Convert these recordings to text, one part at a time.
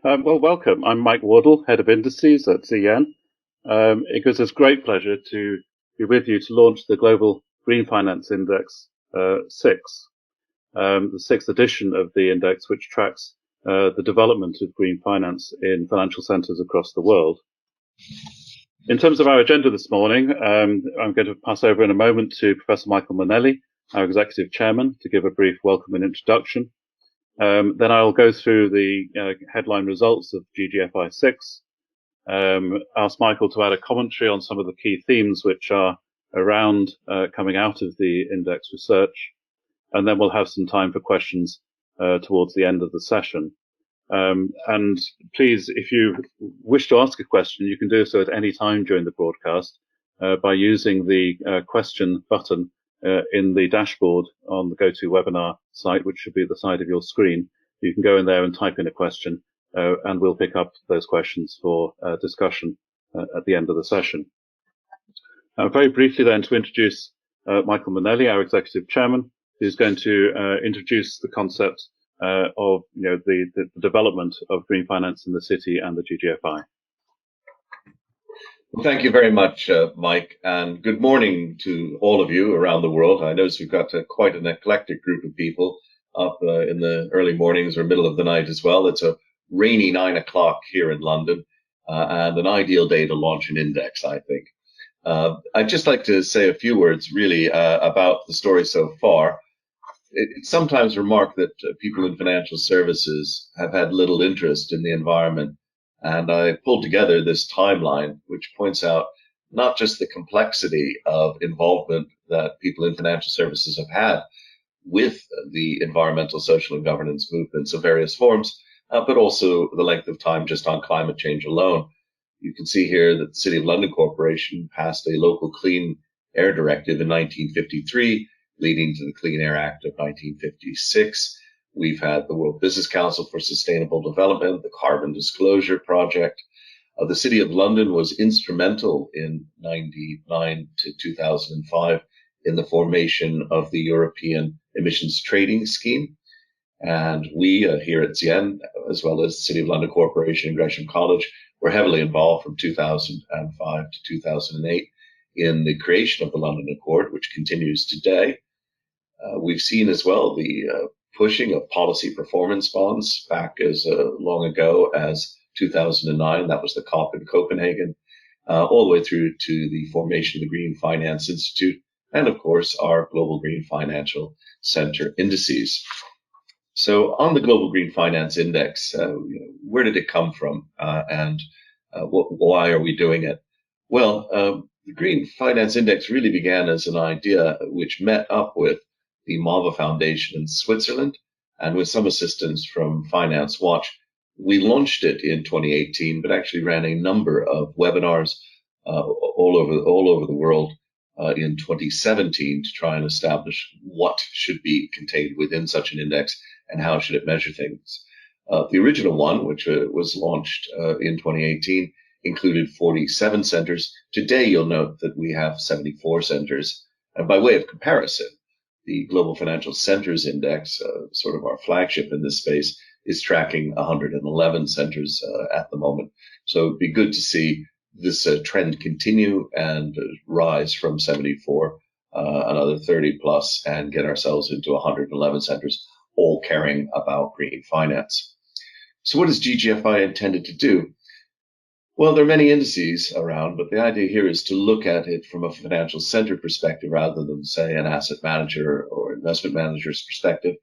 Well, welcome. I'm Mike Wardle, Head of Indices at ZN. It gives us great pleasure to be with you to launch the Global Green Finance Index 6, the sixth edition of the index, which tracks the development of green finance in financial centres across the world. In terms of our agenda this morning, I'm going to pass over in a moment to Professor Michael Mainelli, our Executive Chairman, to give a brief welcome and introduction. Then I'll go through the headline results of GGFI 6, ask Michael to add a commentary on some of the key themes which are around coming out of the index research, and then we'll have some time for questions towards the end of the session. And please, if you wish to ask a question, you can do so at any time during the broadcast by using the question button in the dashboard on the GoToWebinar site, which should be at the side of your screen. You can go in there and type in a question, and we'll pick up those questions for discussion at the end of the session. Very briefly then, to introduce Michael Mainelli, our Executive Chairman, who's going to introduce the concept of the development of green finance in the city and the GGFI. Well, thank you very much, Mike, and good morning to all of you around the world. I notice we've got quite an eclectic group of people up in the early mornings or middle of the night as well. It's a rainy 9 o'clock here in London and an ideal day to launch an index, I think. I'd just like to say a few words really about the story so far. It's sometimes remarked that people in financial services have had little interest in the environment. And I pulled together this timeline, which points out not just the complexity of involvement that people in financial services have had with the environmental, social, and governance movements of various forms, but also the length of time just on climate change alone. You can see here that the City of London Corporation passed a local clean air directive in 1953, leading to the Clean Air Act of 1956. We've had the World Business Council for Sustainable Development, the Carbon Disclosure Project. The City of London was instrumental in 1999 to 2005 in the formation of the European Emissions Trading Scheme. And we here at ZN, as well as the City of London Corporation and Gresham College, were heavily involved from 2005 to 2008 in the creation of the London Accord, which continues today. We've seen as well the pushing of policy performance bonds back as long ago as 2009. That was the COP in Copenhagen, all the way through to the formation of the Green Finance Institute, and of course our Global Green Financial Center Indices. So on the Global Green Finance Index, where did it come from, and why are we doing it? Well, the Green Finance Index really began as an idea which met up with the MAVA Foundation in Switzerland, and with some assistance from Finance Watch, we launched it in 2018, but actually ran a number of webinars all over the world in 2017 to try and establish what should be contained within such an index and how should it measure things. The original one, which was launched in 2018, included 47 centers. Today, you'll note that we have 74 centers. And by way of comparison, the Global Financial Centers Index, sort of our flagship in this space, is tracking 111 centers at the moment. So it'd be good to see this trend continue and rise from 74, another 30 plus, and get ourselves into 111 centers, all caring about green finance. So what is GGFI intended to do? Well, there are many indices around, but the idea here is to look at it from a financial center perspective rather than, say, an asset manager or investment manager's perspective,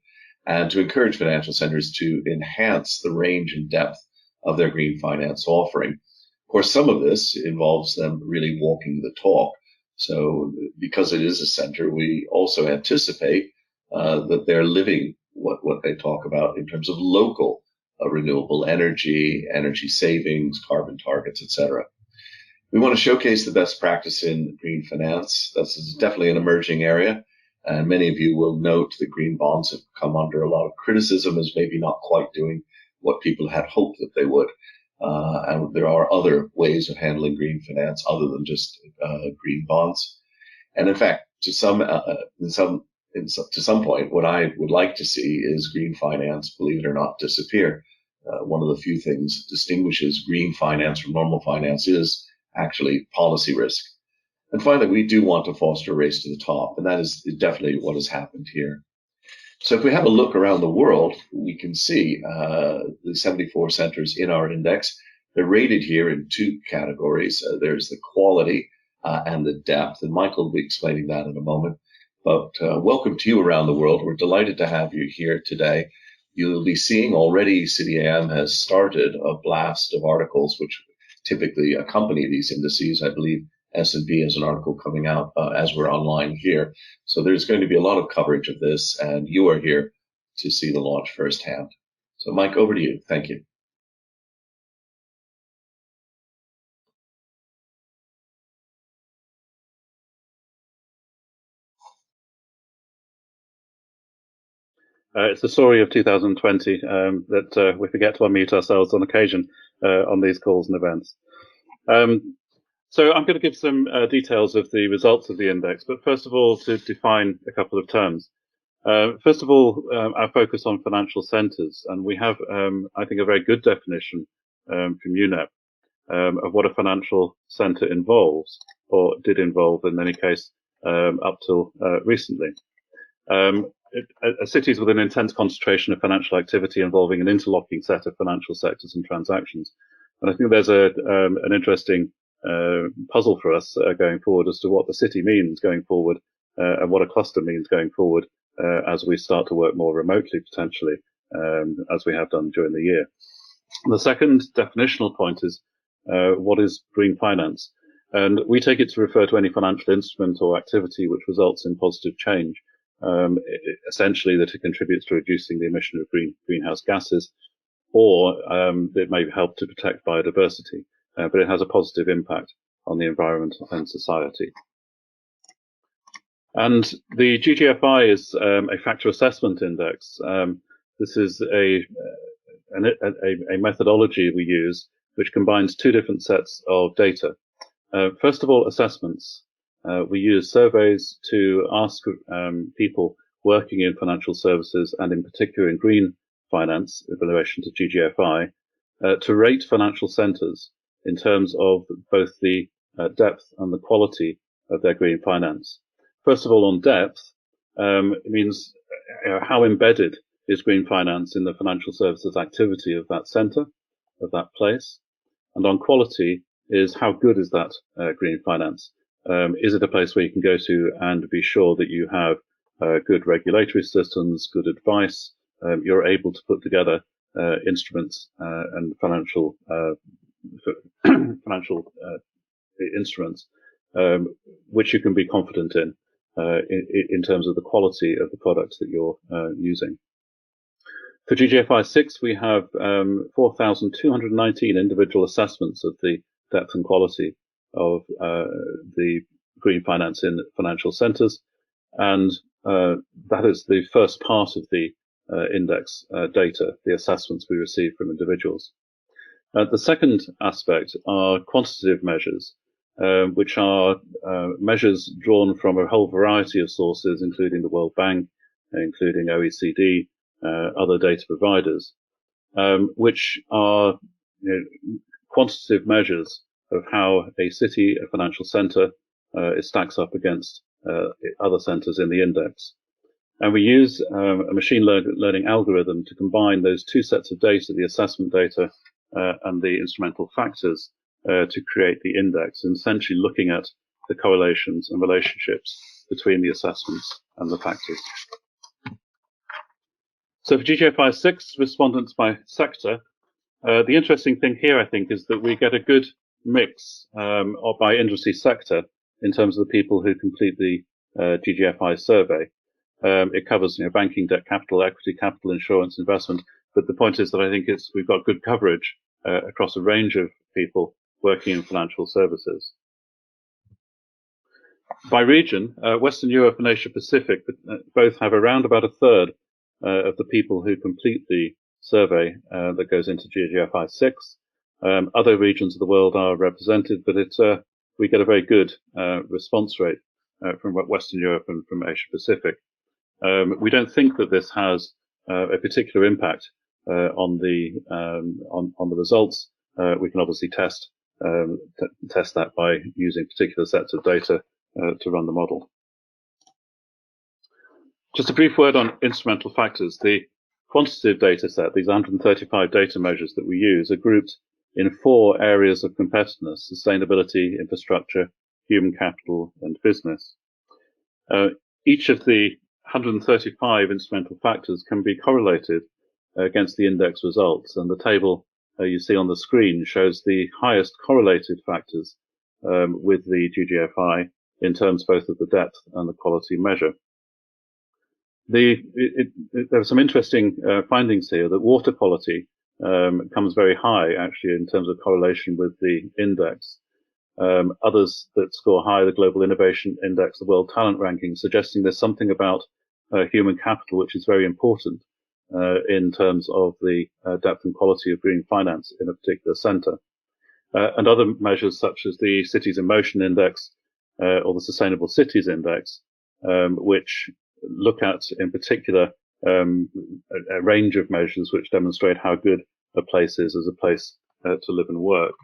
and to encourage financial centers to enhance the range and depth of their green finance offering. Of course, some of this involves them really walking the talk. So because it is a center, we also anticipate that they're living what they talk about in terms of local renewable energy, energy savings, carbon targets, etc. We want to showcase the best practice in green finance. This is definitely an emerging area, and many of you will note that green bonds have come under a lot of criticism as maybe not quite doing what people had hoped that they would. And there are other ways of handling green finance other than just green bonds. And in fact, to some point, what I would like to see is green finance, believe it or not, disappear. one of the few things that distinguishes green finance from normal finance is actually policy risk. And finally, we do want to foster a race to the top, and that is definitely what has happened here. So if we have a look around the world, we can see the 74 centers in our index. They're rated here in two categories. There's the quality and the depth, and Michael will be explaining that in a moment. But welcome to you around the world. We're delighted to have you here today. You'll be seeing already CityAM has started a blast of articles which typically accompany these indices. I believe S&P has an article coming out as we're online here. So there's going to be a lot of coverage of this, and you are here to see the launch firsthand. So Mike, over to you. Thank you. It's the story of 2020 that we forget to unmute ourselves on occasion on these calls and events. So I'm going to give some details of the results of the index, but first of all, to define a couple of terms. First of all, our focus on financial centres, and we have, I think, a very good definition from UNEP of what a financial centre involves, or did involve in any case, up till recently. Cities with an intense concentration of financial activity involving an interlocking set of financial sectors and transactions. And I think there's an interesting puzzle for us going forward as to what the city means going forward and what a cluster means going forward as we start to work more remotely potentially, as we have done during the year. And the second definitional point is what is green finance? And we take it to refer to any financial instrument or activity which results in positive change. Essentially that it contributes to reducing the emission of greenhouse gases, or it may help to protect biodiversity, but it has a positive impact on the environment and society. And the GGFI is a factor assessment index. This is a methodology we use which combines two different sets of data. First of all, assessments. We use surveys to ask people working in financial services, and in particular in green finance in relation to GGFI, to rate financial centres in terms of both the depth and the quality of their green finance. First of all, on depth, it means how embedded is green finance in the financial services activity of that centre, of that place. And on quality is how good is that green finance? Is it a place where you can go to and be sure that you have good regulatory systems, good advice, you're able to put together instruments and financial instruments which you can be confident in terms of the quality of the products that you're using. For GGFI 6, we have 4,219 individual assessments of the depth and quality of the green finance in financial centres, and that is the first part of the index data, the assessments we receive from individuals. The second aspect are quantitative measures, which are measures drawn from a whole variety of sources, including the World Bank, including OECD, other data providers, which are quantitative measures of how a city, a financial centre, it stacks up against other centres in the index. And we use a machine learning algorithm to combine those two sets of data, the assessment data and the instrumental factors, to create the index, and essentially looking at the correlations and relationships between the assessments and the factors. So for GGFI 6, respondents by sector, the interesting thing here, I think, is that we get a good mix by industry sector in terms of the people who complete the GGFI survey. It covers banking, debt capital, equity capital, insurance, investment. But the point is that I think we've got good coverage across a range of people working in financial services. By region, Western Europe and Asia Pacific both have around about a third of the people who complete the survey that goes into GGFI 6. Other regions of the world are represented, but we get a very good response rate from Western Europe and from Asia Pacific. We don't think that this has a particular impact on the results, we can obviously test that by using particular sets of data to run the model. Just a brief word on instrumental factors. The quantitative data set, these 135 data measures that we use, are grouped in 4 areas of competitiveness: sustainability, infrastructure, human capital, and business. Each of the 135 instrumental factors can be correlated against the index results, and the table you see on the screen shows the highest correlated factors with the GGFI in terms both of the depth and the quality measure. There are some interesting findings here that water quality comes very high, actually, in terms of correlation with the index. Others that score high, the Global Innovation Index, the World Talent Ranking, suggesting there's something about human capital which is very important in terms of the depth and quality of green finance in a particular centre. And other measures such as the Cities in Motion Index or the Sustainable Cities Index, which look at, in particular, a range of measures which demonstrate how good a place is as a place to live and work,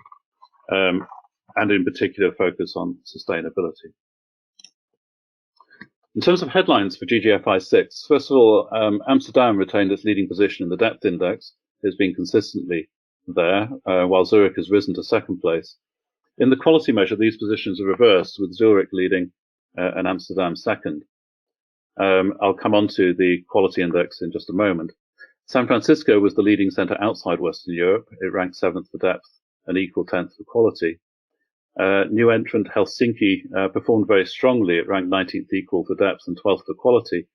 and in particular focus on sustainability. In terms of headlines for GGFI 6, first of all, Amsterdam retained its leading position in the depth index. It's been consistently there, while Zurich has risen to second place. In the quality measure, these positions are reversed, with Zurich leading and Amsterdam second. I'll come on to the quality index in just a moment. San Francisco was the leading centre outside Western Europe. It ranked 7th for depth and equal 10th for quality. New entrant Helsinki performed very strongly. It ranked 19th equal for depth and 12th for quality.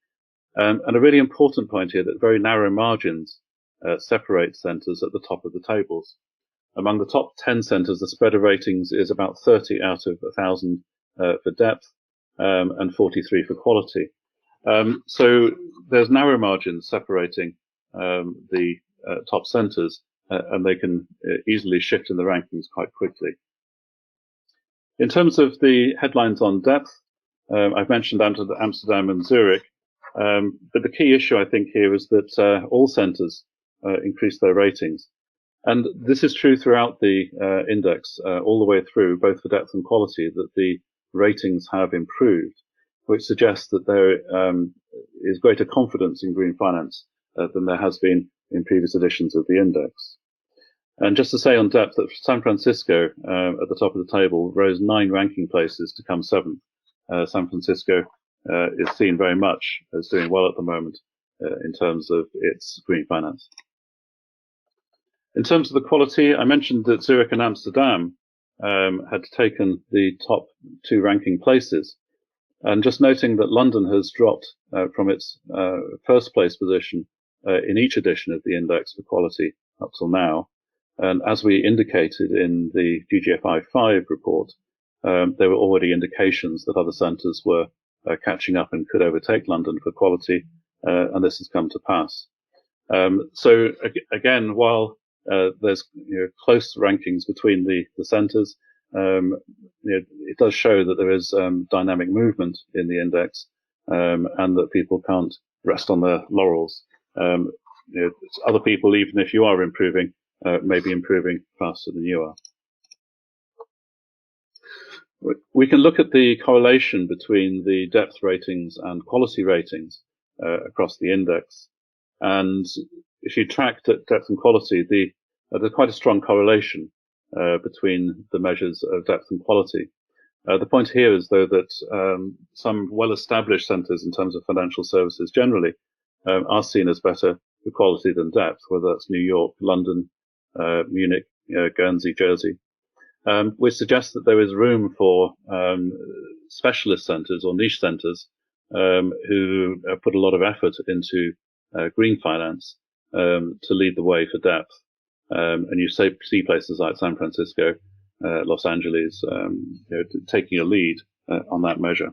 And a really important point here, that very narrow margins separate centres at the top of the tables. Among the top 10 centres, the spread of ratings is about 30 out of 1,000 for depth and 43 for quality. So there's narrow margins separating the top centres, and they can easily shift in the rankings quite quickly. In terms of the headlines on depth, I've mentioned Amsterdam and Zurich, but the key issue I think here is that all centres increased their ratings. And this is true throughout the index, all the way through, both for depth and quality, that the ratings have improved, which suggests that there is greater confidence in green finance than there has been in previous editions of the index. And just to say on depth that San Francisco, at the top of the table, rose 9 ranking places to come 7th. San Francisco is seen very much as doing well at the moment in terms of its green finance. In terms of the quality, I mentioned that Zurich and Amsterdam had taken the top 2 ranking places. And just noting that London has dropped from its first place position in each edition of the index for quality up till now. And as we indicated in the GGFI 5 report, there were already indications that other centres were catching up and could overtake London for quality, and this has come to pass. So again, while there's close rankings between the centres, it does show that there is dynamic movement in the index, and that people can't rest on their laurels. Other people, even if you are improving, may be improving faster than you are. We can look at the correlation between the depth ratings and quality ratings across the index. And if you track depth and quality, there's quite a strong correlation between the measures of depth and quality. The point here is, though, that some well-established centres in terms of financial services generally are seen as better for quality than depth, whether that's New York, London, Munich, Guernsey, Jersey, which suggests that there is room for specialist centres or niche centres who put a lot of effort into green finance to lead the way for depth. And you see places like San Francisco, Los Angeles, taking a lead on that measure.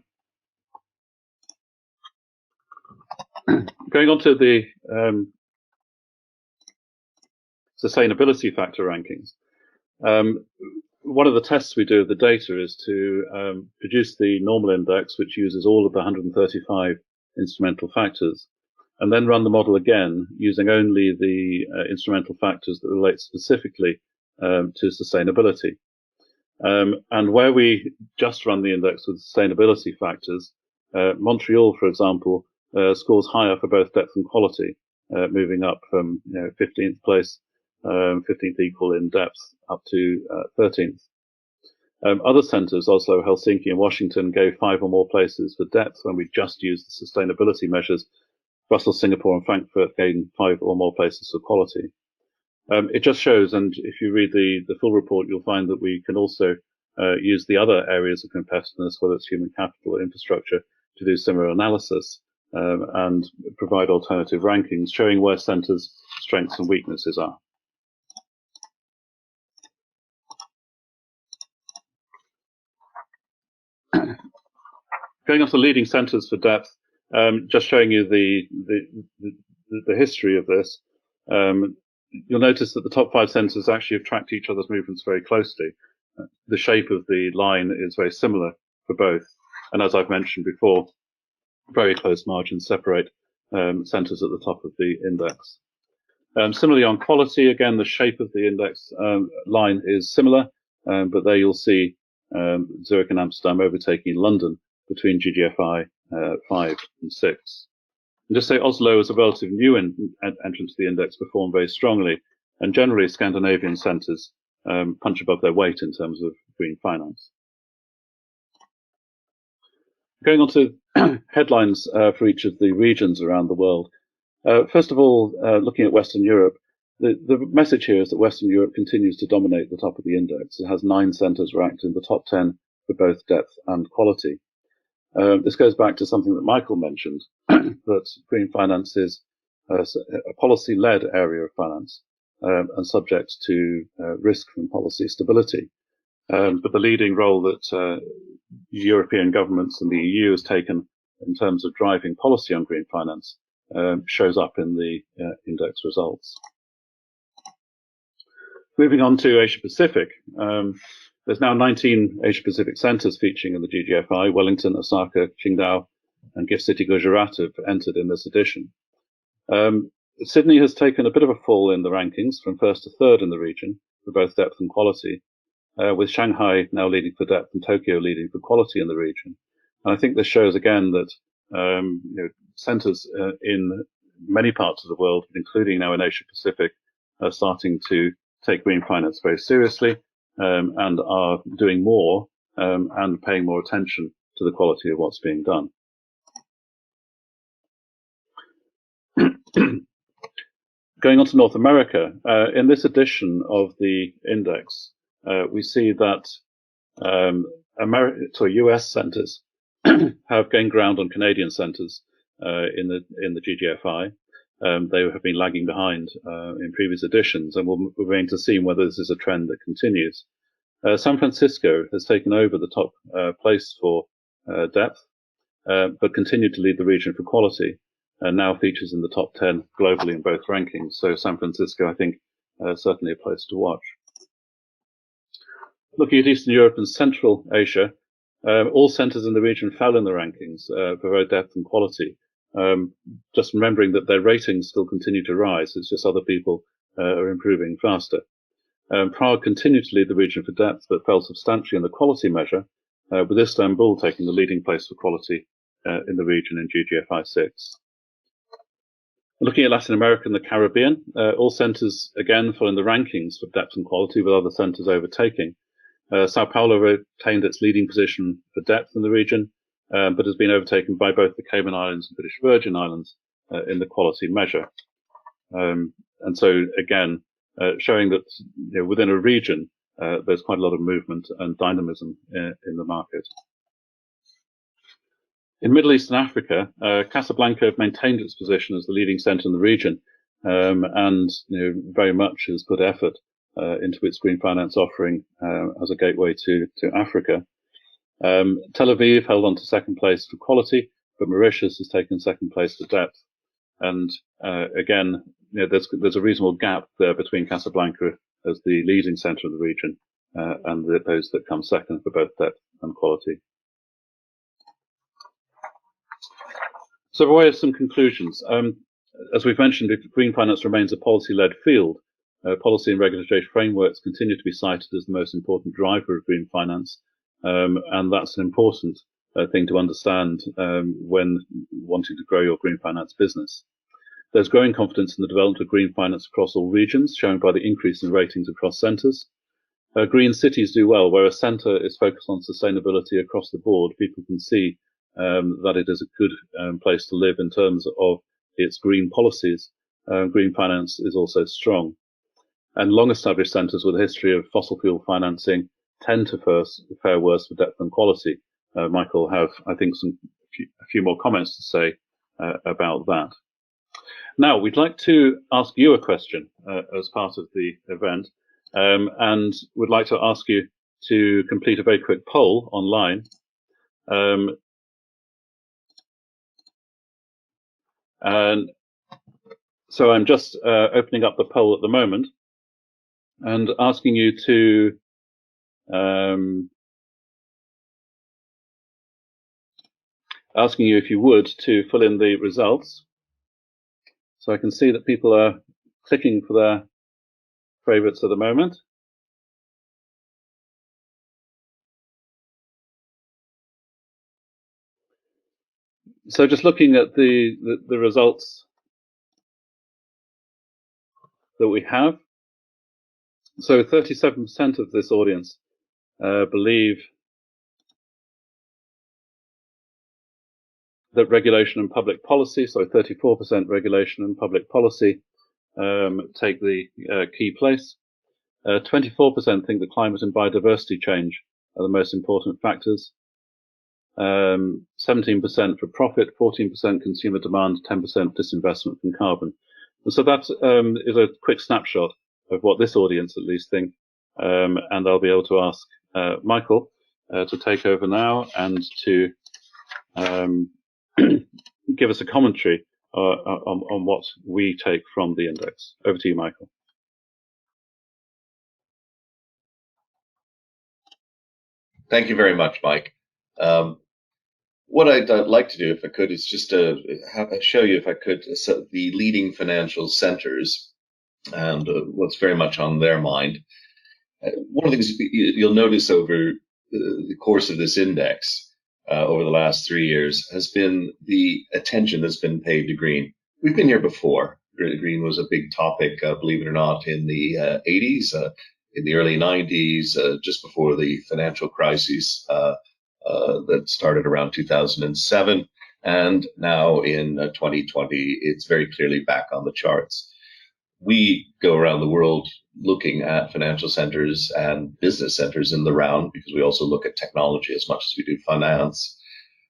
Going on to the sustainability factor rankings. One of the tests we do of the data is to produce the normal index, which uses all of the 135 instrumental factors, and then run the model again using only the instrumental factors that relate specifically to sustainability. And where we just run the index with sustainability factors, Montreal, for example, scores higher for both depth and quality, moving up from 15th place, 15th equal in depth, up to 13th. Other centres, Oslo, Helsinki and Washington, gave 5 or more places for depth when we just used the sustainability measures. Brussels, Singapore and Frankfurt gained 5 or more places for quality. It just shows, and if you read the full report, you'll find that we can also use the other areas of competitiveness, whether it's human capital or infrastructure, to do similar analysis and provide alternative rankings, showing where centres' strengths and weaknesses are. Going on to leading centres for depth, just showing you the history of this. You'll notice that the top 5 centres actually have tracked each other's movements very closely. The shape of the line is very similar for both. And as I've mentioned before, very close margins separate centres at the top of the index. Similarly on quality, again, the shape of the index line is similar, but there you'll see Zurich and Amsterdam overtaking London between GGFI 5 and 6. And just say Oslo, as a relative new entrant to the index, performed very strongly, and generally Scandinavian centres punch above their weight in terms of green finance. Going on to headlines for each of the regions around the world. First of all, looking at Western Europe, the message here is that Western Europe continues to dominate the top of the index. It has 9 centres ranked in the top 10 for both depth and quality. This goes back to something that Michael mentioned, that green finance is a policy-led area of finance and subject to risk from policy stability. But the leading role that European governments and the EU has taken in terms of driving policy on green finance shows up in the index results. Moving on to Asia Pacific, there's now 19 Asia Pacific centres featuring in the GGFI. Wellington, Osaka, Qingdao, and Gift City Gujarat have entered in this edition. Sydney has taken a bit of a fall in the rankings from 1st to 3rd in the region for both depth and quality, with Shanghai now leading for depth and Tokyo leading for quality in the region. And I think this shows again that centres in many parts of the world, including now in Asia Pacific, are starting to take green finance very seriously and are doing more and paying more attention to the quality of what's being done. Going on to North America, in this edition of the index, we see that US centres have gained ground on Canadian centres in the GGFI. They have been lagging behind in previous editions, and we'll remain to see whether this is a trend that continues. San Francisco has taken over the top place for depth, but continued to lead the region for quality, and now features in the top 10 globally in both rankings. So San Francisco, I think, certainly a place to watch. Looking at Eastern Europe and Central Asia, all centres in the region fell in the rankings for both depth and quality. Just remembering that their ratings still continue to rise. It's just other people are improving faster. Prague continued to lead the region for depth, but fell substantially in the quality measure, with Istanbul taking the leading place for quality in the region in GGFI 6. Looking at Latin America and the Caribbean, all centres again fell in the rankings for depth and quality, with other centres overtaking. Sao Paulo retained its leading position for depth in the region, but has been overtaken by both the Cayman Islands and British Virgin Islands in the quality measure. And so again, showing that within a region, there's quite a lot of movement and dynamism in the market. In Middle East and Africa, Casablanca maintained its position as the leading centre in the region, and very much has put effort into its green finance offering as a gateway to Africa. Tel Aviv held on to 2nd place for quality, but Mauritius has taken 2nd place for depth. And again, there's a reasonable gap there between Casablanca as the leading centre of the region and those that come second for both depth and quality. So by way of some conclusions, As we've mentioned, green finance remains a policy-led field. Policy and regulatory frameworks continue to be cited as the most important driver of green finance, and that's an important thing to understand when wanting to grow your green finance business. There's growing confidence in the development of green finance across all regions, shown by the increase in ratings across centres. Green cities do well, where a centre is focused on sustainability across the board. People can see that it is a good place to live in terms of its green policies. Green finance is also strong. And long-established centres with a history of fossil fuel financing tend to fare worse for depth and quality. Michael will have, I think, a few more comments to say about that. Now, we'd like to ask you a question as part of the event, and would like to ask you to complete a very quick poll online. And so I'm just opening up the poll at the moment and asking you to if you would, to fill in the results. So I can see that people are clicking for their favorites at the moment. So just looking at the results that we have. So 37% of this audience believe that regulation and public policy, so 34% regulation and public policy take the key place. 24% think that climate and biodiversity change are the most important factors. 17% for profit, 14% consumer demand, 10% disinvestment from carbon. And so that is a quick snapshot of what this audience at least think. And I'll be able to ask Michael to take over now and to give us a commentary on what we take from the index. Over to you, Michael. Thank you very much, Mike. What I'd like to do, if I could, is just to show you, if I could, the leading financial centers and what's very much on their mind. One of the things you'll notice over the course of this index over the last 3 years has been the attention that's been paid to green. We've been here before. Green was a big topic, believe it or not, in the 80s, in the early 90s, just before the financial crisis that started around 2007. And now in 2020, it's very clearly back on the charts. We go around the world looking at financial centers and business centers in the round, because we also look at technology as much as we do finance.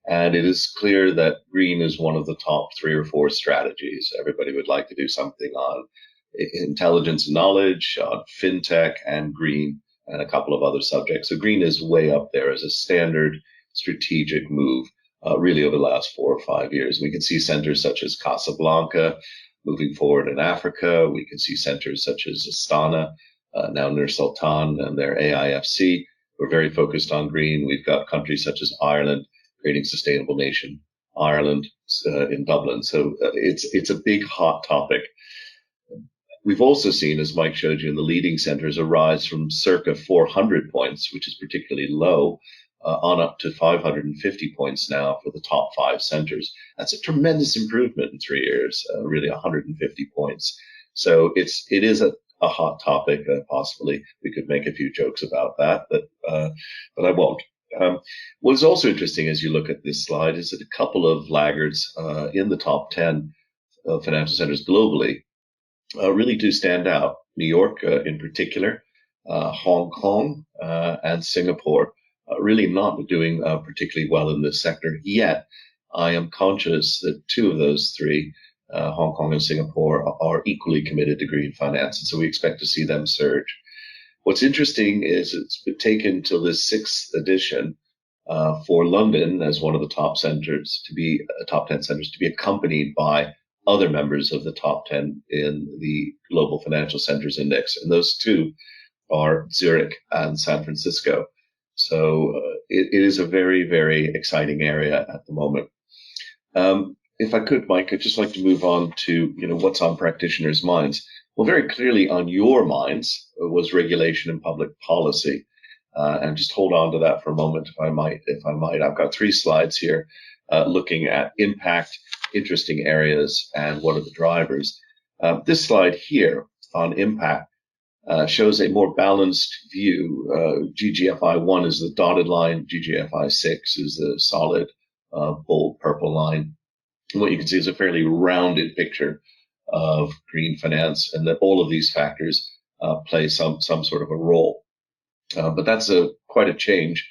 And it is clear that green is one of the top 3 or 4 strategies. Everybody would like to do something on intelligence and knowledge, on fintech and green, and a couple of other subjects. So green is way up there as a standard strategic move, really over the last 4 or 5 years. We can see centers such as Casablanca moving forward in Africa. We can see centers such as Astana, now Nur Sultan and their AIFC. We're very focused on green. We've got countries such as Ireland creating Sustainable Nation, Ireland in Dublin. So it's a big hot topic. We've also seen, as Mike showed you in the leading centers, a rise from circa 400 points, which is particularly low, on up to 550 points now for the top 5 centers. That's a tremendous improvement in 3 years, really 150 points. So it is a hot topic. Possibly we could make a few jokes about that, but I won't. What is also interesting as you look at this slide is that a couple of laggards in the top 10 financial centers globally really do stand out. New York in particular, Hong Kong and Singapore really not doing particularly well in this sector. Yet I am conscious that 2 of those 3, Hong Kong and Singapore, are equally committed to green finance, and so we expect to see them surge. What's interesting is it's been taken till this 6th edition for London as one of the top centers to be top 10 centers to be accompanied by other members of the top 10 in the Global Financial Centers Index, and those 2 are Zurich and San Francisco. So it is a very, very exciting area at the moment. if I could, Mike, I'd just like to move on to, what's on practitioners' minds. Well, very clearly on your minds was regulation and public policy. And just hold on to that for a moment, if I might. I've got 3 slides here looking at impact, interesting areas, and what are the drivers. This slide here on impact shows a more balanced view. GGFI 1 is the dotted line. GGFI 6 is the solid, bold purple line. And what you can see is a fairly rounded picture of green finance, and that all of these factors play some sort of a role. But that's quite a change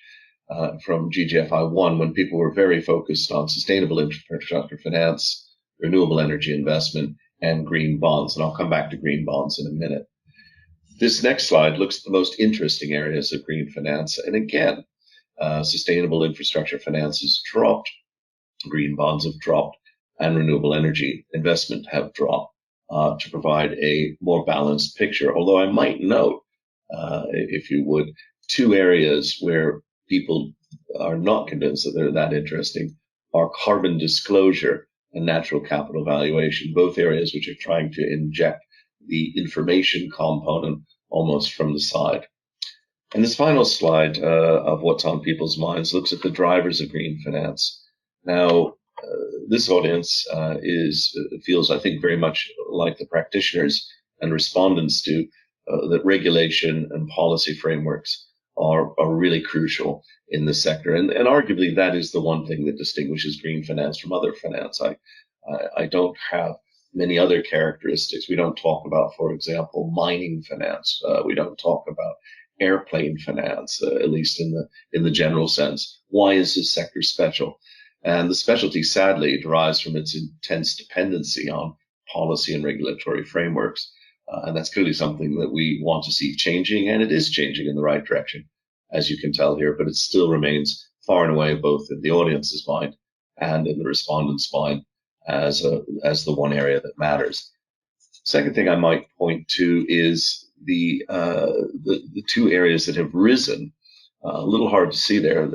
from GGFI 1, when people were very focused on sustainable infrastructure finance, renewable energy investment, and green bonds. And I'll come back to green bonds in a minute. This next slide looks at the most interesting areas of green finance. And again, sustainable infrastructure finance has dropped, green bonds have dropped, and renewable energy investment have dropped to provide a more balanced picture. Although I might note, if you would, 2 areas where people are not convinced that they're that interesting are carbon disclosure and natural capital valuation, both areas which are trying to inject the information component almost from the side. And this final slide of what's on people's minds looks at the drivers of green finance. Now, this audience feels, I think, very much like the practitioners and respondents do, that regulation and policy frameworks are really crucial in this sector. And arguably that is the one thing that distinguishes green finance from other finance. I don't have many other characteristics. We don't talk about, for example, mining finance. We don't talk about airplane finance, at least in the general sense. Why is this sector special? And the specialty, sadly, derives from its intense dependency on policy and regulatory frameworks. And that's clearly something that we want to see changing, and it is changing in the right direction, as you can tell here, but it still remains far and away both in the audience's mind and in the respondent's mind as the one area that matters. Second thing I might point to is the 2 areas that have risen. A little hard to see there.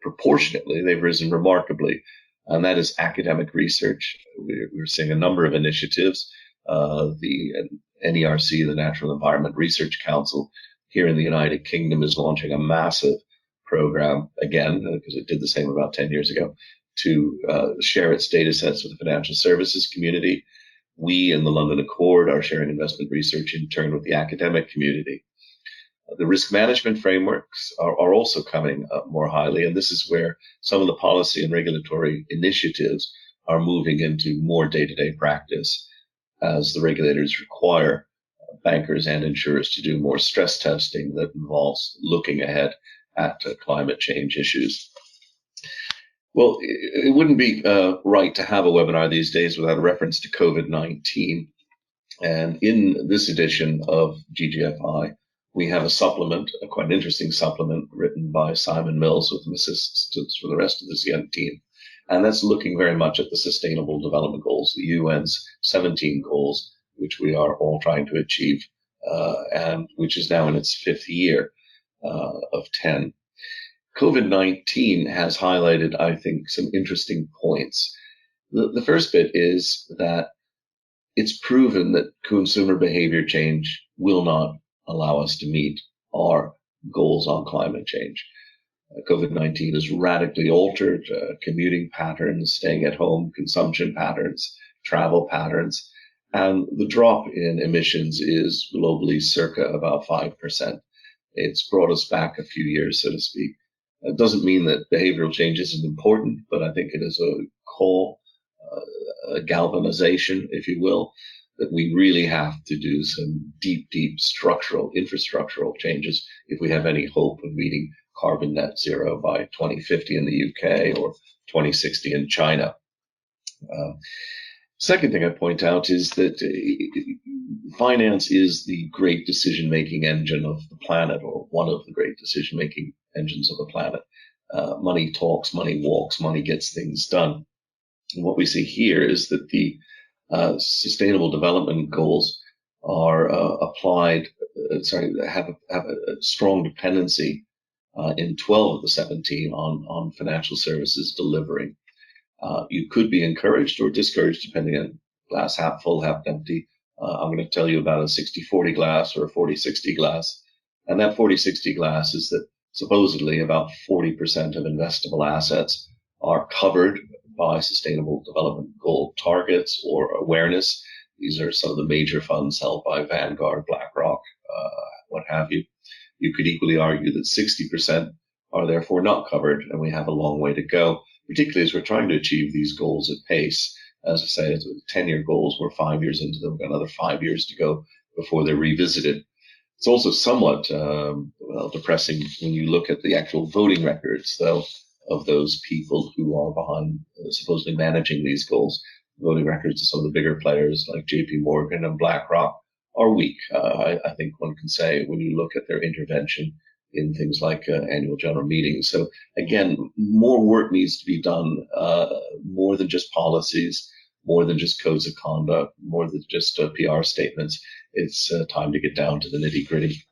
Proportionately, they've risen remarkably, and that is academic research. We're seeing a number of initiatives. The NERC, the Natural Environment Research Council, here in the United Kingdom is launching a massive program, again, because it did the same about 10 years ago, to share its data sets with the financial services community. We in the London Accord are sharing investment research in turn with the academic community. The risk management frameworks are also coming up more highly, and this is where some of the policy and regulatory initiatives are moving into more day-to-day practice, as the regulators require bankers and insurers to do more stress testing that involves looking ahead at climate change issues. Well, it wouldn't be right to have a webinar these days without a reference to COVID-19. And in this edition of GGFI, we have a supplement, a quite interesting supplement written by Simon Mills with some assistance from the rest of the CN team. And that's looking very much at the Sustainable Development Goals, the UN's 17 goals, which we are all trying to achieve, and which is now in its 5th year of 10. COVID-19 has highlighted, I think, some interesting points. The first bit is that it's proven that consumer behavior change will not allow us to meet our goals on climate change. COVID-19 has radically altered commuting patterns, staying at home, consumption patterns, travel patterns, and the drop in emissions is globally circa about 5%. It's brought us back a few years, so to speak. It doesn't mean that behavioral change isn't important, but I think it is a call, a galvanization, if you will, that we really have to do some deep structural, infrastructural changes if we have any hope of meeting carbon net zero by 2050 in the UK or 2060 in China. Second thing I point out is that finance is the great decision-making engine of the planet, or one of the great decision-making engines of the planet. Money talks, money walks, money gets things done. And what we see here is that the Sustainable Development Goals are have a strong dependency in 12 of the 17 on financial services delivering. You could be encouraged or discouraged depending on glass half full, half empty. I'm going to tell you about a 60-40 glass or a 40-60 glass. And that 40-60 glass is that supposedly about 40% of investable assets are covered by sustainable development goal targets or awareness. These are some of the major funds held by Vanguard, BlackRock, what have you. You could equally argue that 60% are therefore not covered, and we have a long way to go, particularly as we're trying to achieve these goals at pace. As I say, it's 10-year goals. We're 5 years into them. We've got another 5 years to go before they're revisited. It's also somewhat depressing when you look at the actual voting records, though, of those people who are behind supposedly managing these goals. Voting records of some of the bigger players like JP Morgan and BlackRock are weak. I think one can say when you look at their intervention in things like annual general meetings. So again, more work needs to be done, more than just policies, more than just codes of conduct, more than just PR statements. It's time to get down to the nitty gritty.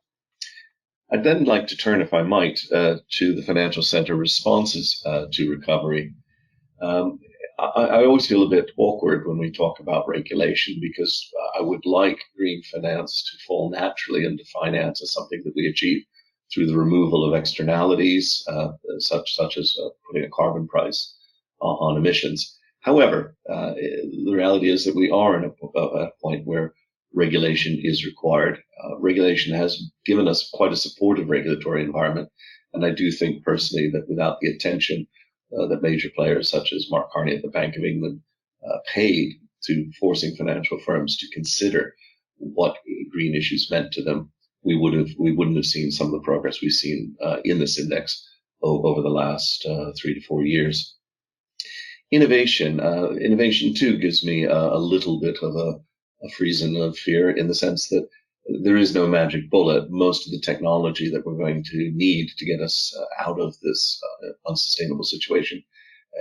I'd then like to turn, if I might, to the financial center responses to recovery. I always feel a bit awkward when we talk about regulation because I would like green finance to fall naturally into finance as something that we achieve through the removal of externalities, such as putting a carbon price on emissions. However, the reality is that we are in a point where regulation is required. Regulation has given us quite a supportive regulatory environment, and I do think personally that without the attention that major players such as Mark Carney at the Bank of England paid to forcing financial firms to consider what green issues meant to them, we wouldn't have seen some of the progress we've seen in this index over the last 3 to 4 years. Innovation too gives me a little bit of a reason of fear in the sense that there is no magic bullet. Most of the technology that we're going to need to get us out of this unsustainable situation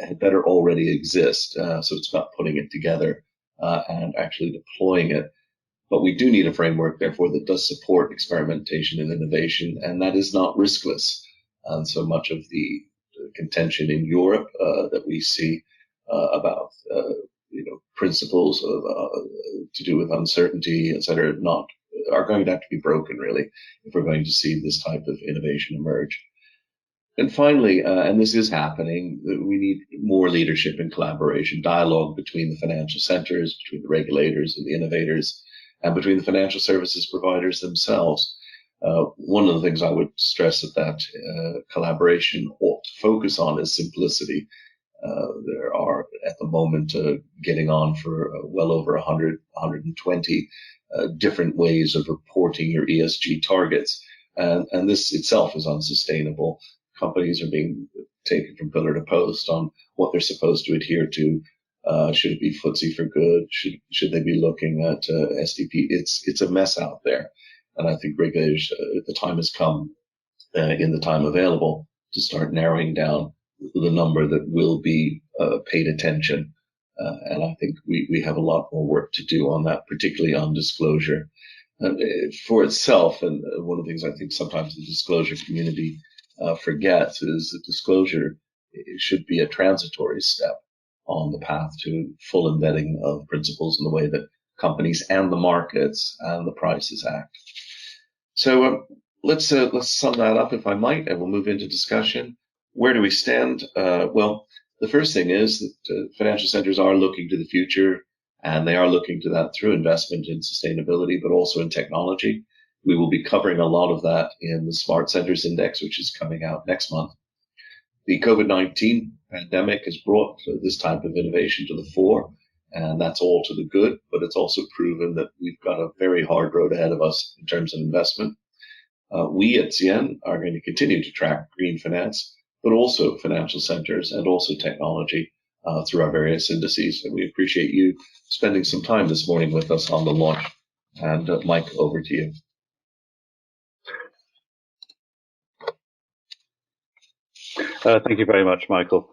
had better already exist. So it's about putting it together and actually deploying it. But we do need a framework, therefore, that does support experimentation and innovation, and that is not riskless. And so much of the contention in Europe that we see about principles of, to do with uncertainty, et cetera, are going to have to be broken, really, if we're going to see this type of innovation emerge. And finally, and this is happening, we need more leadership and collaboration, dialogue between the financial centers, between the regulators and the innovators, and between the financial services providers themselves. One of the things I would stress that collaboration ought to focus on is simplicity. There are, at the moment, getting on for well over 100, 120 different ways of reporting your ESG targets. And this itself is unsustainable. Companies are being taken from pillar to post on what they're supposed to adhere to. Should it be FTSE for good? Should they be looking at SDP? It's a mess out there. And I think regulators, the time has come in the time available to start narrowing down the number that will be paid attention. And I think we have a lot more work to do on that, particularly on disclosure. For itself, and one of the things I think sometimes the disclosure community forgets is that disclosure should be a transitory step on the path to full embedding of principles in the way that companies and the markets and the prices act. So let's sum that up, if I might, and we'll move into discussion. Where do we stand? Well, the first thing is that financial centers are looking to the future, and they are looking to that through investment in sustainability, but also in technology. We will be covering a lot of that in the Smart Centers Index, which is coming out next month. The COVID-19 pandemic has brought this type of innovation to the fore, and that's all to the good, but it's also proven that we've got a very hard road ahead of us in terms of investment. We at CN are going to continue to track green finance, but also financial centers and also technology through our various indices. And we appreciate you spending some time this morning with us on the launch. And Mike, over to you. Thank you very much, Michael.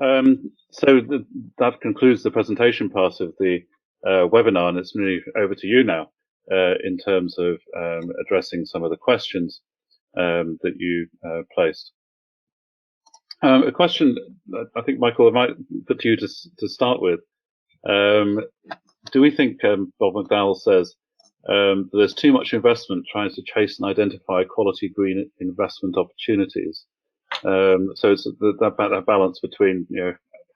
So that concludes the presentation part of the webinar, and it's really over to you now in terms of addressing some of the questions that you placed. A question I think, Michael, I might put to you to start with. Do we think, Bob McDowell says, that there's too much investment trying to chase and identify quality green investment opportunities? So it's that balance between,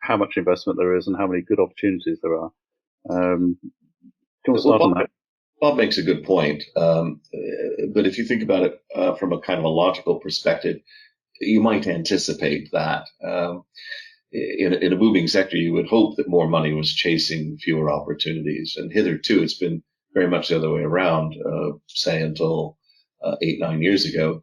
how much investment there is and how many good opportunities there are. Do you want to Well, start on that? Bob makes a good point. But if you think about it from a kind of a logical perspective, you might anticipate that in a booming sector, you would hope that more money was chasing fewer opportunities. And hitherto, it's been very much the other way around, say until 8, 9 years ago.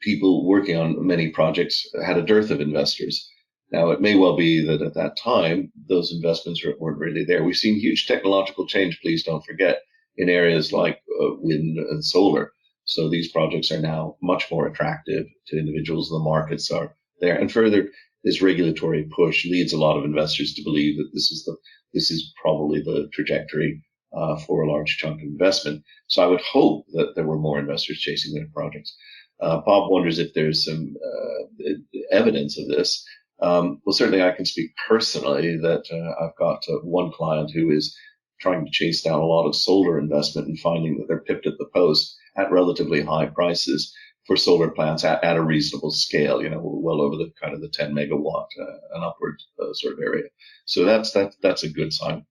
People working on many projects had a dearth of investors. Now, it may well be that at that time, those investments weren't really there. We've seen huge technological change, please don't forget, in areas like wind and solar. So these projects are now much more attractive to individuals. The markets are there. And further, this regulatory push leads a lot of investors to believe that this is probably the trajectory for a large chunk of investment. So I would hope that there were more investors chasing their projects. Bob wonders if there's some evidence of this. Well, certainly I can speak personally that I've got one client who is trying to chase down a lot of solar investment and finding that they're pipped at the post at relatively high prices for solar plants at a reasonable scale, well over the kind of the 10 megawatt and upward sort of area. So that's a good sign.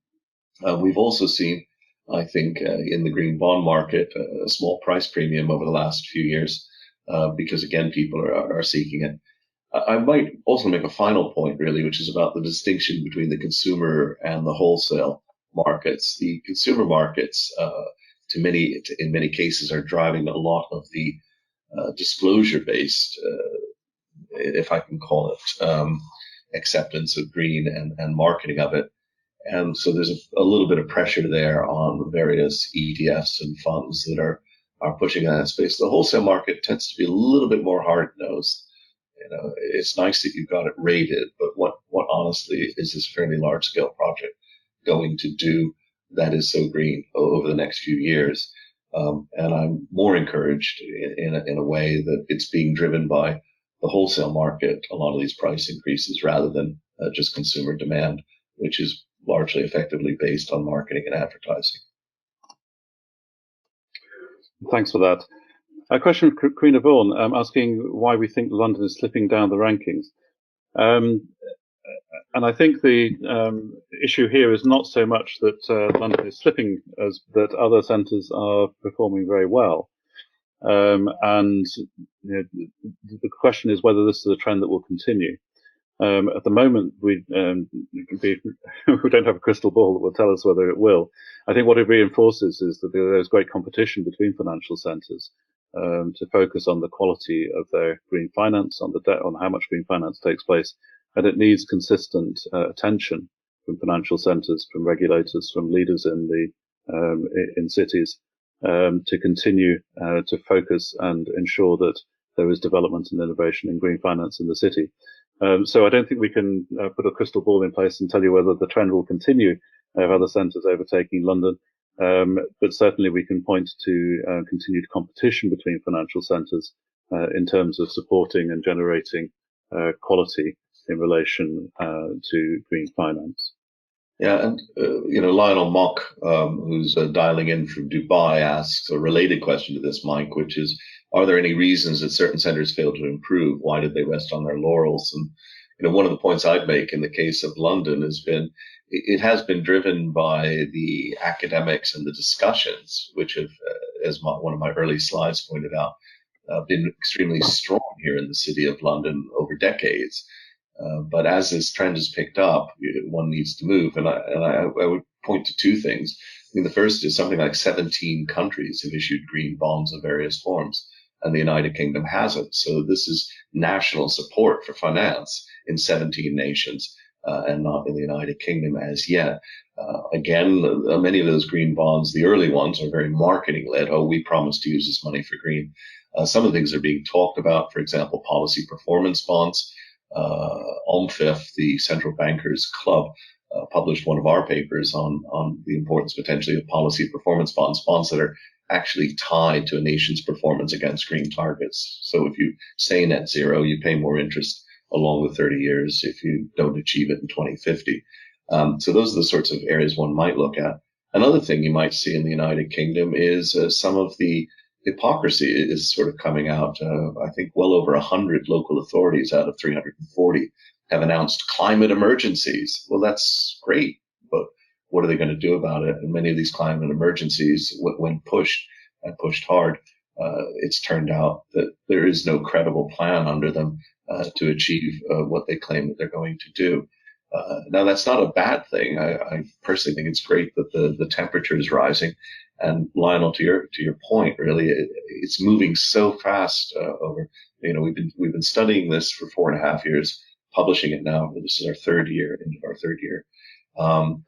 We've also seen, I think, in the green bond market, a small price premium over the last few years because, again, people are seeking it. I might also make a final point, really, which is about the distinction between the consumer and the wholesale markets. The consumer markets, in many cases, are driving a lot of the disclosure-based, if I can call it, acceptance of green and marketing of it. And so there's a little bit of pressure there on various ETFs and funds that are pushing that space. The wholesale market tends to be a little bit more hard-nosed. It's nice that you've got it rated, but what honestly is this fairly large-scale project going to do that is so green over the next few years? And I'm more encouraged in a way that it's being driven by the wholesale market, a lot of these price increases, rather than just consumer demand, which is largely effectively based on marketing and advertising. Thanks for that. A question from Karina Vaughan asking why we think London is slipping down the rankings. And I think the issue here is not so much that London is slipping as that other centres are performing very well. And the question is whether this is a trend that will continue. At the moment, we don't have a crystal ball that will tell us whether it will. I think what it reinforces is that there's great competition between financial centres to focus on the quality of their green finance, on the debt, on how much green finance takes place, and it needs consistent attention from financial centres, from regulators, from leaders in cities to continue to focus and ensure that there is development and innovation in green finance in the city. So I don't think we can put a crystal ball in place and tell you whether the trend will continue of other centres overtaking London. But certainly we can point to continued competition between financial centres in terms of supporting and generating quality in relation to green finance. Yeah, and Lionel Mock, who's dialing in from Dubai, asks a related question to this, Mike, which is, are there any reasons that certain centres fail to improve? Why did they rest on their laurels? And one of the points I'd make in the case of London has been it has been driven by the academics and the discussions, which have, as one of my early slides pointed out, been extremely strong here in the city of London over decades. But as this trend has picked up, one needs to move. And I would point to two things. I mean, the first is something like 17 countries have issued green bonds of various forms, and the United Kingdom hasn't. So this is national support for finance in 17 nations and not in the United Kingdom as yet. Again, many of those green bonds, the early ones, are very marketing led. Oh, we promise to use this money for green. Some of the things are being talked about, for example, policy performance bonds. OMFIF, the Central Bankers Club, published one of our papers on the importance potentially of policy performance bonds that are actually tied to a nation's performance against green targets. So if you say net zero, you pay more interest along the 30 years if you don't achieve it in 2050. So those are the sorts of areas one might look at. Another thing you might see in the United Kingdom is some of the hypocrisy is sort of coming out. I think well over 100 local authorities out of 340 have announced climate emergencies. Well, that's great, but what are they going to do about it? And many of these climate emergencies, when pushed and pushed hard, it's turned out that there is no credible plan under them to achieve what they claim that they're going to do. Now, that's not a bad thing. I personally think it's great that the temperature is rising. And Lionel, to your point, really, it's moving so fast. We've been studying this for 4.5 years, publishing it now. This is our third year,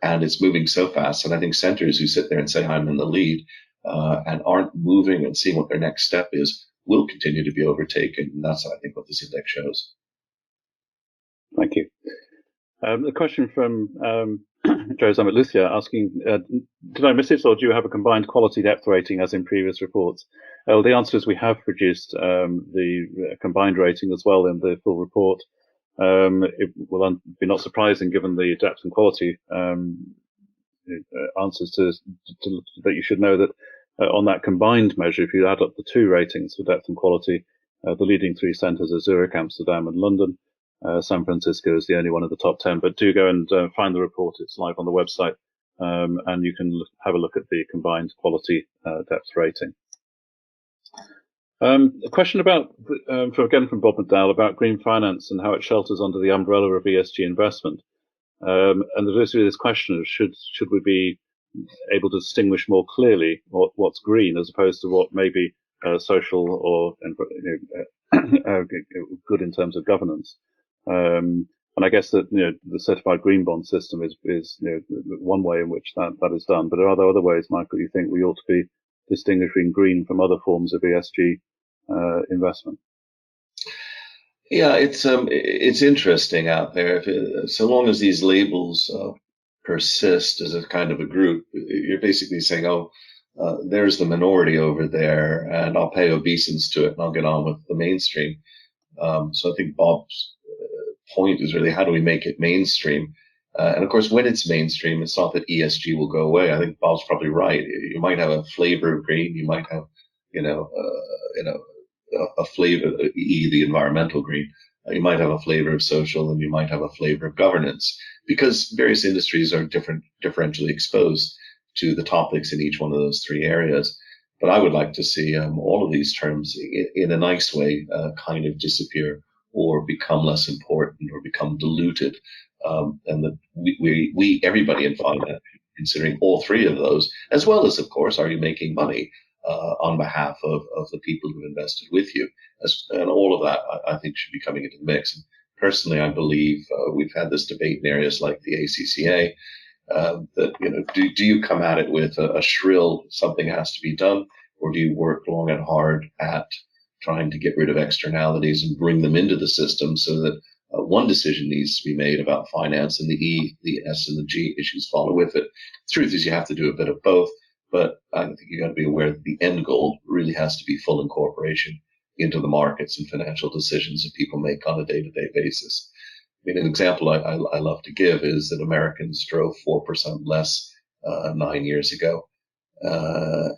and it's moving so fast. And I think centers who sit there and say I'm in the lead and aren't moving and seeing what their next step is will continue to be overtaken. And that's, I think, what this index shows. Thank you. A question from Joe Zamatlucia asking, did I miss it, or do you have a combined quality depth rating as in previous reports? Well, the answer is we have produced the combined rating as well in the full report. It will be not surprising given the depth and quality answers to that you should know that on that combined measure, if you add up the two ratings for depth and quality, the leading three centres are Zurich, Amsterdam and London. San Francisco is the only one of the top 10, but do go and find the report. It's live on the website, and you can have a look at the combined quality depth rating. A question about, again from Bob McDowell, about green finance and how it shelters under the umbrella of ESG investment. And there's really this question of should we be able to distinguish more clearly what's green as opposed to what may be social or good in terms of governance. And I guess that the certified green bond system is one way in which that is done. But are there other ways, Michael, you think we ought to be distinguishing green from other forms of ESG investment? Yeah, it's interesting out there. So long as these labels persist as a kind of a group, you're basically saying, oh, there's the minority over there, and I'll pay obeisance to it, and I'll get on with the mainstream. So I think Bob's point is really how do we make it mainstream? And of course, when it's mainstream, it's not that ESG will go away. I think Bob's probably right. You might have a flavor of green. You might have, a flavor, the environmental green. You might have a flavor of social, and you might have a flavor of governance, because various industries are differentially exposed to the topics in each one of those three areas. But I would like to see all of these terms in a nice way kind of disappear or become less important or become diluted. And that we everybody in finance, considering all three of those, as well as, of course, are you making money on behalf of the people who invested with you? And all of that, I think, should be coming into the mix. And personally, I believe we've had this debate in areas like the ACCA, that, do you come at it with a shrill something has to be done, or do you work long and hard at trying to get rid of externalities and bring them into the system so that one decision needs to be made about finance and the E, the S, and the G issues follow with it? The truth is you have to do a bit of both, but I think you got to be aware that the end goal really has to be full incorporation into the markets and financial decisions that people make on a day-to-day basis. I mean, an example I love to give is that Americans drove 4% less 9 years ago.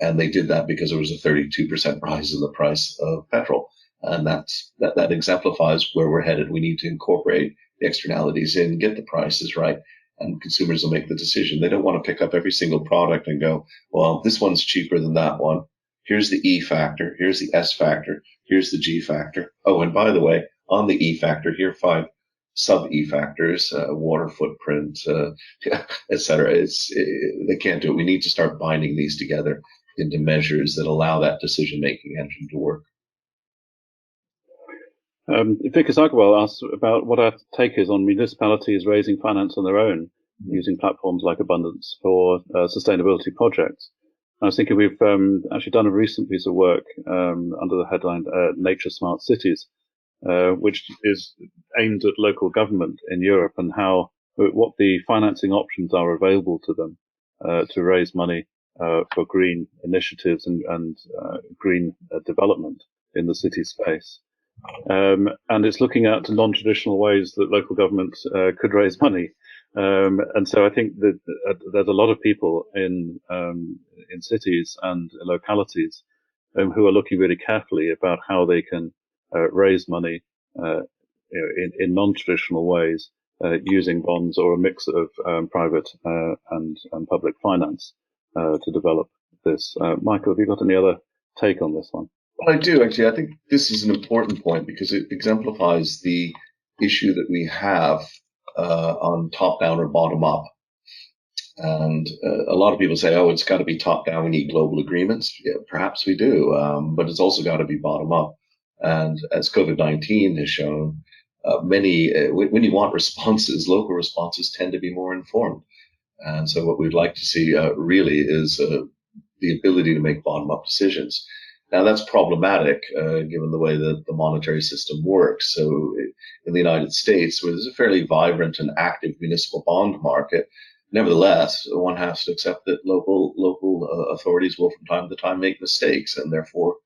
And they did that because there was a 32% rise in the price of petrol. And that exemplifies where we're headed. We need to incorporate the externalities in, get the prices right, and consumers will make the decision. They don't want to pick up every single product and go, well, this one's cheaper than that one. Here's the E factor. Here's the S factor. Here's the G factor. Oh, and by the way, on the E factor, here are 5 sub-E factors, water footprint, et cetera. They can't do it. We need to start binding these together into measures that allow that decision-making engine to work. Vikas Agarwal asks about what our take is on municipalities raising finance on their own using platforms like Abundance for sustainability projects. I was thinking we've actually done a recent piece of work under the headline Nature Smart Cities, which is aimed at local government in Europe and what the financing options are available to them to raise money for green initiatives and green development in the city space. And it's looking at non-traditional ways that local government could raise money. And so I think that there's a lot of people in cities and localities who are looking really carefully about how they can raise money in non-traditional ways using bonds or a mix of private and public finance to develop this. Michael, have you got any other take on this one? Well, I do actually. I think this is an important point because it exemplifies the issue that we have on top down or bottom up. And a lot of people say, oh, it's got to be top down. We need global agreements. Yeah, perhaps we do, but it's also got to be bottom up. And as COVID-19 has shown, when you want responses, local responses tend to be more informed. And so what we'd like to see really is the ability to make bottom up decisions. Now that's problematic given the way that the monetary system works. So in the United States, where there's a fairly vibrant and active municipal bond market, nevertheless, one has to accept that local authorities will from time to time make mistakes and therefore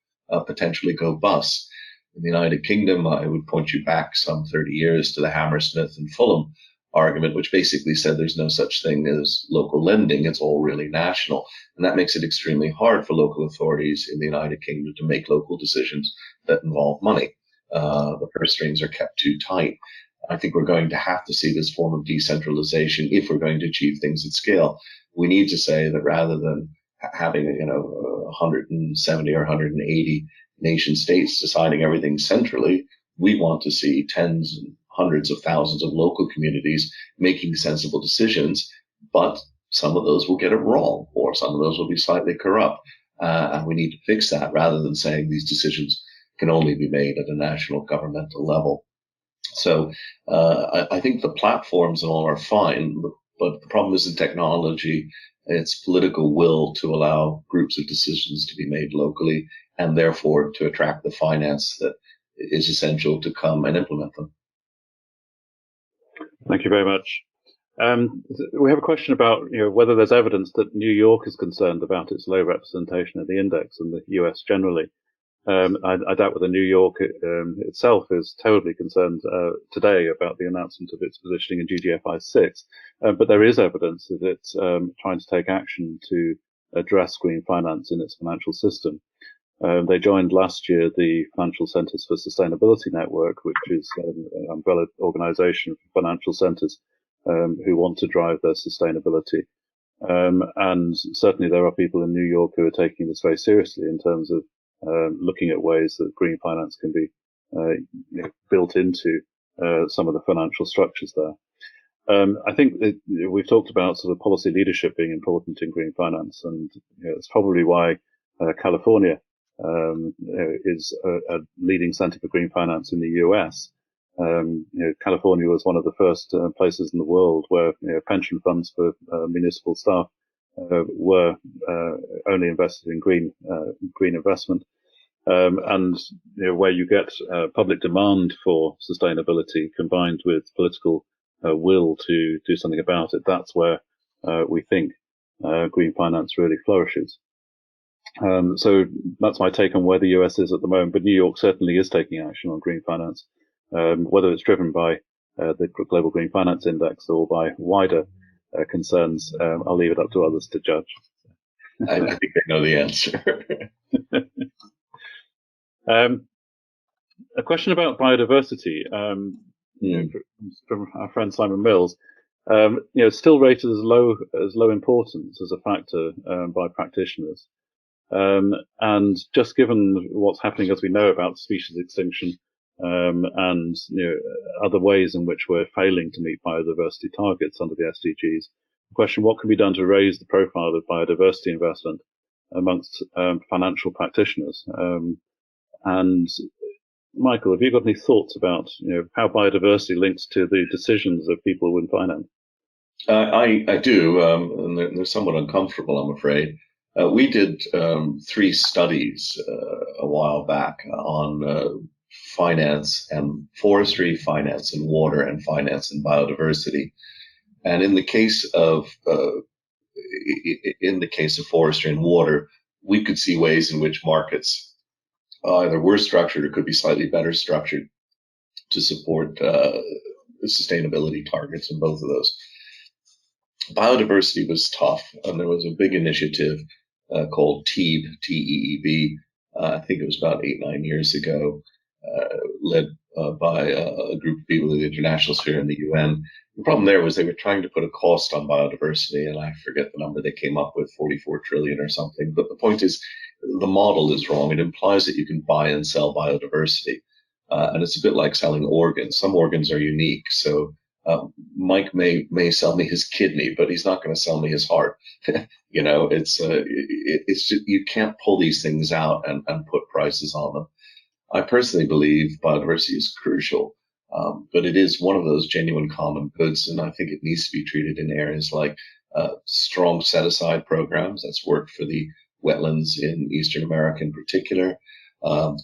potentially go bust. In the United Kingdom, I would point you back some 30 years to the Hammersmith and Fulham argument, which basically said there's no such thing as local lending. It's all really national. And that makes it extremely hard for local authorities in the United Kingdom to make local decisions that involve money. The purse strings are kept too tight. I think we're going to have to see this form of decentralization if we're going to achieve things at scale. We need to say that rather than having 170 or 180 nation states deciding everything centrally, we want to see tens and hundreds of thousands of local communities making sensible decisions, but some of those will get it wrong, or some of those will be slightly corrupt. And we need to fix that rather than saying these decisions can only be made at a national governmental level. So I think the platforms and all are fine, but the problem isn't technology. It's political will to allow groups of decisions to be made locally and therefore to attract the finance that is essential to come and implement them. Thank you very much. We have a question about whether there's evidence that New York is concerned about its low representation in the index and the US generally. I doubt whether New York itself is totally concerned today about the announcement of its positioning in GGFI 6, but there is evidence that it's trying to take action to address green finance in its financial system. They joined last year the Financial Centers for Sustainability Network, which is an umbrella organization for financial centers who want to drive their sustainability. And certainly there are people in New York who are taking this very seriously in terms of looking at ways that green finance can be built into some of the financial structures there. I think that we've talked about sort of policy leadership being important in green finance, and it's probably why California is a leading center for green finance in the US. California was one of the first places in the world where pension funds for municipal staff were only invested in green investment, and where you get public demand for sustainability combined with political will to do something about it. That's where we think green finance really flourishes. So that's my take on where the US is at the moment, but New York certainly is taking action on green finance, whether it's driven by the Global Green Finance Index or by wider concerns. I'll leave it up to others to judge. I think I know the answer. A question about biodiversity from our friend Simon Mills. Still rated as low importance as a factor by practitioners. And just given what's happening, as we know, about species extinction and other ways in which we're failing to meet biodiversity targets under the SDGs, the question: what can be done to raise the profile of biodiversity investment amongst financial practitioners? And Michael, have you got any thoughts about how biodiversity links to the decisions of people in finance? I do, and they're somewhat uncomfortable, I'm afraid. We did 3 studies a while back on finance and forestry, finance and water, and finance and biodiversity. And in the case of forestry and water, we could see ways in which markets either worse structured or could be slightly better structured to support sustainability targets in both of those. Biodiversity was tough, and there was a big initiative called TEEB, T-E-E-B. I think it was about 8-9 years ago, led by a group of people in the international sphere in the UN. The problem there was they were trying to put a cost on biodiversity, and I forget the number they came up with, 44 trillion or something. But the point is, the model is wrong. It implies that you can buy and sell biodiversity. And it's a bit like selling organs. Some organs are unique. So Mike may sell me his kidney, but he's not going to sell me his heart. It's just, you can't pull these things out and put prices on them. I personally believe biodiversity is crucial, but it is one of those genuine common goods, and I think it needs to be treated in areas like strong set-aside programs. That's worked for the wetlands in Eastern America in particular,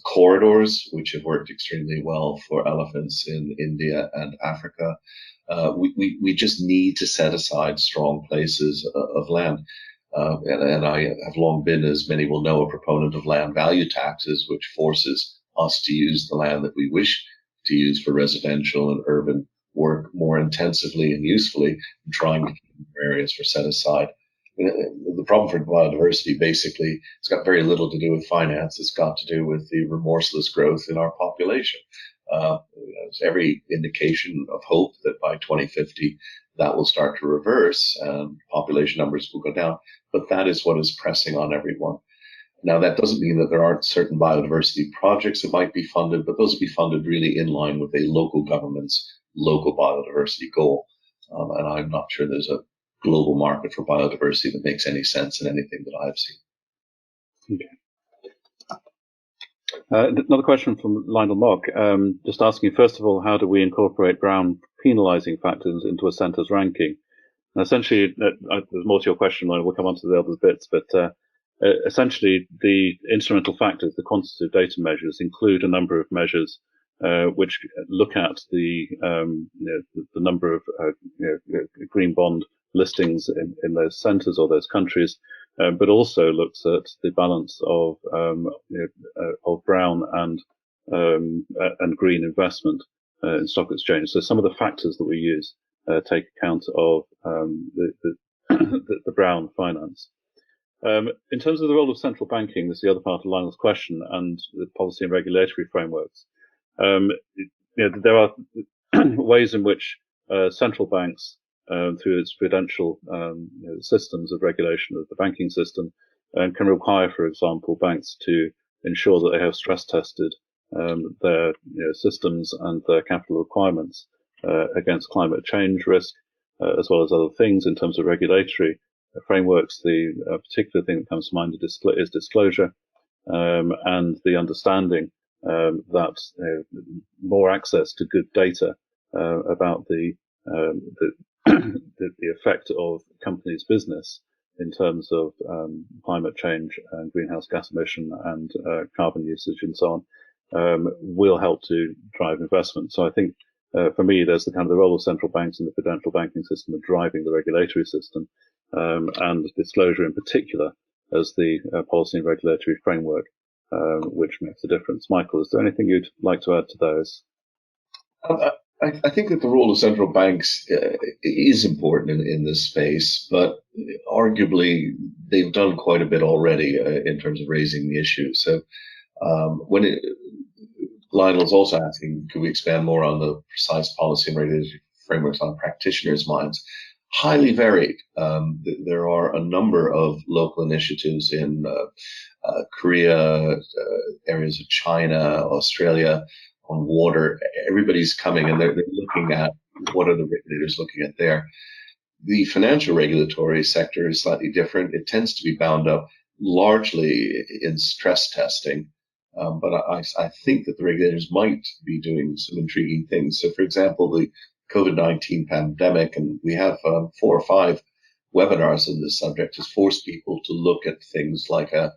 corridors, which have worked extremely well for elephants in India and Africa. We just need to set aside strong places of land. And I have long been, as many will know, a proponent of land value taxes, which forces us to use the land that we wish to use for residential and urban work more intensively and usefully, and trying to keep areas for set aside. The problem for biodiversity, basically, it's got very little to do with finance. It's got to do with the remorseless growth in our population. There's every indication of hope that by 2050 that will start to reverse and population numbers will go down. But that is what is pressing on everyone. Now, that doesn't mean that there aren't certain biodiversity projects that might be funded, but those will be funded really in line with a local government's local biodiversity goal. And I'm not sure there's a global market for biodiversity that makes any sense in anything that I've seen. Okay. Another question from Lionel Mock, just asking, first of all, how do we incorporate Brown penalizing factors into a centre's ranking? And essentially, there's more to your question, we'll come on to the other bits, but essentially the instrumental factors, the quantitative data measures, include a number of measures which look at the number of green bond listings in those centres or those countries, but also looks at the balance of brown and green investment in stock exchange. So some of the factors that we use take account of the brown finance. In terms of the role of central banking, this is the other part of Lionel's question, and the policy and regulatory frameworks. There are ways in which central banks, through its prudential systems of regulation of the banking system, can require, for example, banks to ensure that they have stress tested their systems and their capital requirements against climate change risk, as well as other things in terms of regulatory frameworks. The particular thing that comes to mind is disclosure, and the understanding that more access to good data about the effect of companies' business in terms of climate change and greenhouse gas emission and carbon usage and so on will help to drive investment. So I think for me, there's the role of central banks in the prudential banking system of driving the regulatory system, and disclosure in particular as the policy and regulatory framework which makes a difference. Michael, is there anything you'd like to add to those? I think that the role of central banks is important in this space, but arguably they've done quite a bit already in terms of raising the issue. So Lionel's also asking, could we expand more on the precise policy and regulatory frameworks on practitioners' minds? Highly varied. There are a number of local initiatives in Korea, areas of China, Australia, on water. Everybody's coming and they're looking at what are the regulators looking at there. The financial regulatory sector is slightly different. It tends to be bound up largely in stress testing. But I think that the regulators might be doing some intriguing things. So, for example, the COVID-19 pandemic, and we have 4 or 5 webinars on this subject, has forced people to look at things like an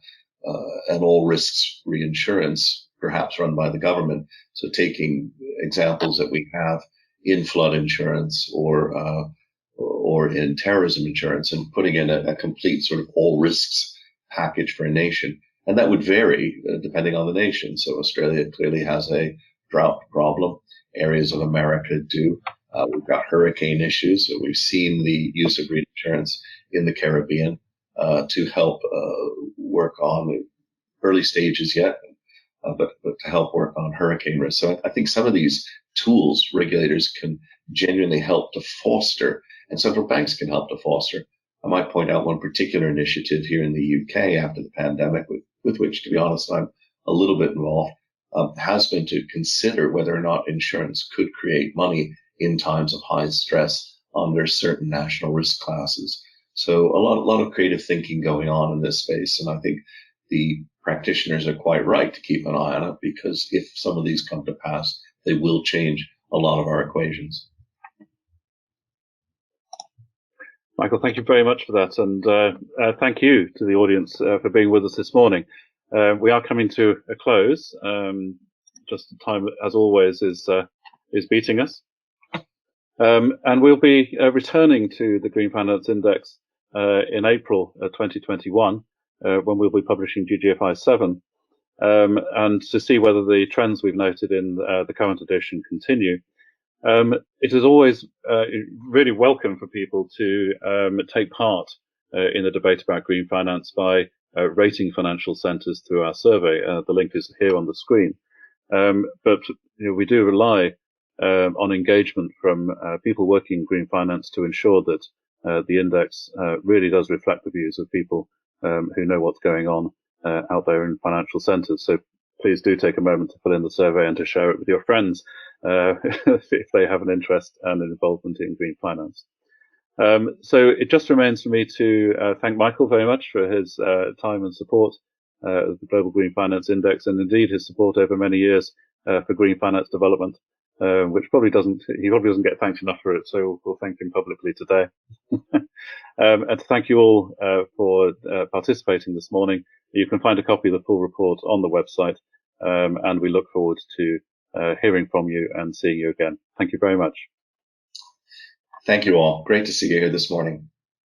all risks reinsurance, perhaps run by the government. So taking examples that we have in flood insurance or in terrorism insurance and putting in a complete sort of all risks package for a nation. And that would vary depending on the nation. So Australia clearly has a drought problem. Areas of America do. We've got hurricane issues. So we've seen the use of reinsurance in the Caribbean to help work on early stages yet, but to help work on hurricane risk. So I think some of these tools regulators can genuinely help to foster, and central banks can help to foster. I might point out one particular initiative here in the UK after the pandemic, with which, to be honest, I'm a little bit involved, has been to consider whether or not insurance could create money in times of high stress under certain national risk classes. So a lot of creative thinking going on in this space, and I think the practitioners are quite right to keep an eye on it, because if some of these come to pass, they will change a lot of our equations. Michael, thank you very much for that, and thank you to the audience for being with us this morning. We are coming to a close. Just the time, as always, is beating us, and we'll be returning to the Green Finance Index in April 2021, when we'll be publishing GGFI 7, and to see whether the trends we've noted in the current edition continue. It is always really welcome for people to take part in the debate about green finance by rating financial centres through our survey. The link is here on the screen. But we do rely on engagement from people working in green finance to ensure that the index really does reflect the views of people who know what's going on out there in financial centres. So please do take a moment to fill in the survey and to share it with your friends if they have an interest and an involvement in green finance. So it just remains for me to thank Michael very much for his time and support of the Global Green Finance Index, and indeed his support over many years for green finance development, which he probably doesn't get thanked enough for it, so we'll thank him publicly today. And to thank you all for participating this morning. You can find a copy of the full report on the website, and we look forward to hearing from you and seeing you again. Thank you very much. Thank you all. Great to see you here this morning.